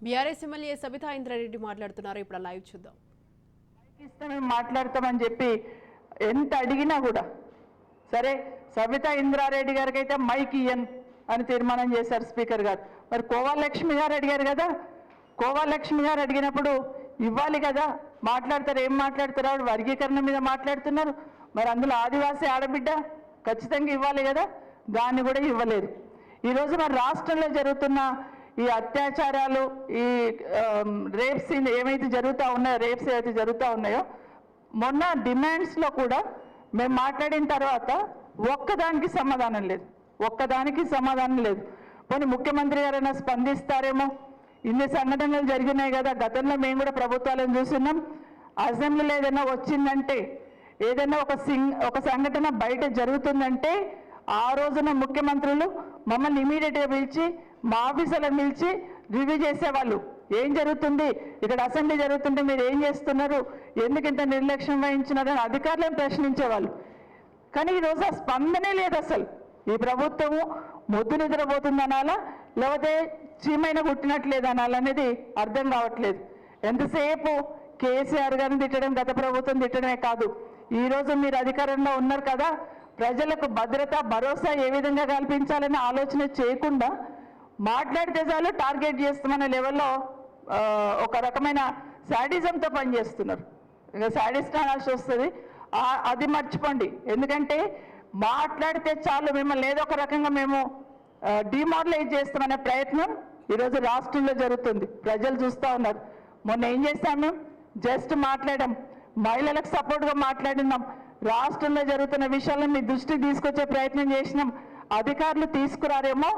BRS MLA Sabitha Indra Reddy మాట్లాడుతున్నారు. ఇప్పుడు live చూద్దాం. మాట్లాడతామని చెప్పి ఎంత అడిగినా కూడా సరే సబితా ఇంద్రారెడ్డి గారికి అయితే మైక్ ఇయ్యన్ అని తీర్మానం చేశారు స్పీకర్ గారు. మరి కోవాలక్ష్మి గారు అడిగారు కదా, కోవాలక్ష్మి గారు అడిగినప్పుడు ఇవ్వాలి కదా, మాట్లాడతారు. ఏం మాట్లాడతారు? ఆవిడ వర్గీకరణ మీద మాట్లాడుతున్నారు. మరి అందులో ఆదివాసీ ఆడబిడ్డ ఖచ్చితంగా ఇవ్వాలి కదా, దాన్ని కూడా ఇవ్వలేదు. ఈరోజు మరి రాష్ట్రంలో జరుగుతున్న ఈ అత్యాచారాలు, ఈ రేప్స్ ఏమైతే జరుగుతూ ఉన్నాయో, రేప్స్ ఏవైతే జరుగుతూ ఉన్నాయో, మొన్న డిమాండ్స్లో కూడా మేము మాట్లాడిన తర్వాత ఒక్కదానికి సమాధానం లేదు, ఒక్కదానికి సమాధానం లేదు. పోనీ ముఖ్యమంత్రి గారైనా స్పందిస్తారేమో. ఇన్ని సంఘటనలు జరిగినాయి కదా, గతంలో మేము కూడా ప్రభుత్వాలను చూస్తున్నాం. అసెంబ్లీలో ఏదైనా వచ్చిందంటే, ఏదైనా ఒక సంఘటన బయట జరుగుతుందంటే ఆ రోజున ముఖ్యమంత్రులు మమ్మల్ని ఇమీడియట్గా పిలిచి, మా ఆఫీసర్లను పిలిచి రివ్యూ చేసేవాళ్ళు. ఏం జరుగుతుంది ఇక్కడ, అసెంబ్లీ జరుగుతుంటే మీరు ఏం చేస్తున్నారు, ఎందుకు ఇంత నిర్లక్ష్యం వహించినారని అధికారులను ప్రశ్నించేవాళ్ళు. కానీ ఈరోజు ఆ స్పందనే లేదు. అసలు ఈ ప్రభుత్వము మొద్దు నిద్రపోతుంది అనాలా, లేకపోతే చీమైన కుట్టినట్లేదు అనాలనేది అర్థం కావట్లేదు. ఎంతసేపు కేసీఆర్ గారిని తిట్టడం, గత ప్రభుత్వం తిట్టడమే కాదు, ఈరోజు మీరు అధికారంలో ఉన్నారు కదా, ప్రజలకు భద్రత, భరోసా ఏ విధంగా కల్పించాలని ఆలోచన చేయకుండా మాట్లాడితే చాలు టార్గెట్ చేస్తామనే లెవెల్లో ఒక రకమైన శాడిజంతో పనిచేస్తున్నారు. ఇక శాడిస్ట్ అనాల్సి వస్తుంది, అది మర్చిపోండి. ఎందుకంటే మాట్లాడితే చాలు మిమ్మల్ని ఏదో ఒక రకంగా మేము డిమారలైజ్ చేస్తామనే ప్రయత్నం ఈరోజు రాష్ట్రంలో జరుగుతుంది. ప్రజలు చూస్తూ ఉన్నారు. మొన్న ఏం చేస్తాం, మేము జస్ట్ మాట్లాడాం, మహిళలకు సపోర్ట్గా మాట్లాడినాం, రాష్ట్రంలో జరుగుతున్న విషయాలను మీ దృష్టికి తీసుకొచ్చే ప్రయత్నం చేసినాం. అధికారులు తీసుకురారేమో,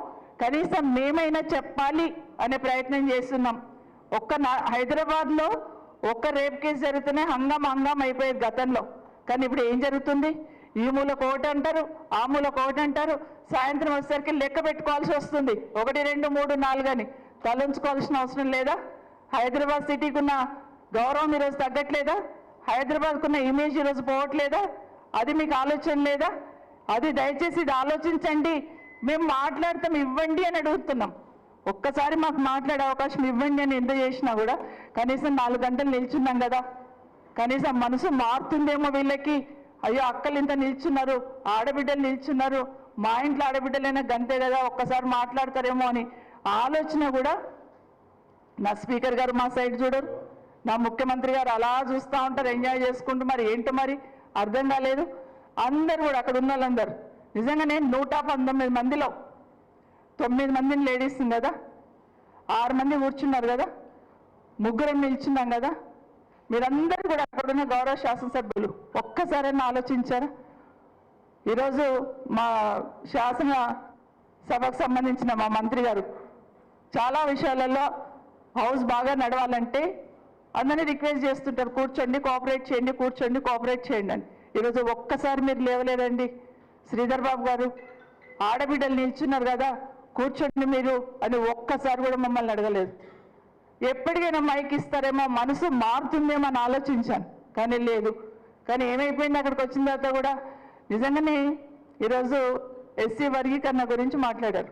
కనీసం మేమైనా చెప్పాలి అనే ప్రయత్నం చేస్తున్నాం. హైదరాబాద్లో ఒక్క రేప్ కేసు జరుగుతూనే హంగామ అయిపోయేది గతంలో. కానీ ఇప్పుడు ఏం జరుగుతుంది? ఈ మూలకు ఒకటి అంటారు, ఆ మూలకు ఒకటి అంటారు. సాయంత్రం వచ్చేసరికి లెక్క పెట్టుకోవాల్సి వస్తుంది, 1, 2, 3, 4 అని. తలంచుకోవాల్సిన అవసరం లేదా? హైదరాబాద్ సిటీకి ఉన్న గౌరవం ఈరోజు తగ్గట్లేదా? హైదరాబాద్కు ఉన్న ఇమేజ్ ఈరోజు పోవట్లేదా? అది మీకు ఆలోచన లేదా? అది దయచేసి ఇది ఆలోచించండి. మేము మాట్లాడతాం, ఇవ్వండి అని అడుగుతున్నాం. ఒక్కసారి మాకు మాట్లాడే అవకాశం ఇవ్వండి అని ఎంత చేసినా కూడా కనీసం 4 గంటలు నిల్చున్నాం కదా, కనీసం మనసు మారుతుందేమో వీళ్ళకి. అయ్యో అక్కలు ఇంత నిల్చున్నారు, ఆడబిడ్డలు నిల్చున్నారు, మా ఇంట్లో ఆడబిడ్డలైనా గంతే కదా, ఒక్కసారి మాట్లాడతారేమో అని ఆలోచన కూడా నా స్పీకర్ గారు మా సైడ్ చూడరు, నా ముఖ్యమంత్రి గారు అలా చూస్తూ ఉంటారు, ఎంజాయ్ చేసుకుంటూ. మరి ఏంటో మరి అర్థం కాలేదు. అందరు కూడా అక్కడ ఉన్న వాళ్ళందరూ నిజంగా నేను 119 మందిలో 9 మందిని లేడీస్ కదా, 6 మంది కూర్చున్నారు కదా, 3 నిల్చున్నాం కదా. మీరందరూ కూడా అక్కడున్న గౌరవ శాసనసభ్యులు ఒక్కసారైనా ఆలోచించారా? ఈరోజు మా శాసన సభకు సంబంధించిన మా మంత్రి గారు చాలా విషయాలలో హౌస్ బాగా నడవాలంటే అందరినీ రిక్వెస్ట్ చేస్తుంటారు, కూర్చోండి కోఆపరేట్ చేయండి, కూర్చోండి కోఆపరేట్ చేయండి అని. ఈరోజు ఒక్కసారి మీరు లేవలేదండి. శ్రీధర్ బాబు గారు ఆడబిడ్డలు నిల్చున్నారు కదా, కూర్చోండి మీరు అని ఒక్కసారి కూడా మమ్మల్ని అడగలేదు. ఎప్పటికైనా మైక్ ఇస్తారేమో, మనసు మారుతుందేమో అని ఆలోచించాను, కానీ లేదు. కానీ ఏమైపోయింది, అక్కడికి వచ్చిన తర్వాత కూడా నిజంగానే ఈరోజు ఎస్సీ వర్గీకరణ గురించి మాట్లాడారు.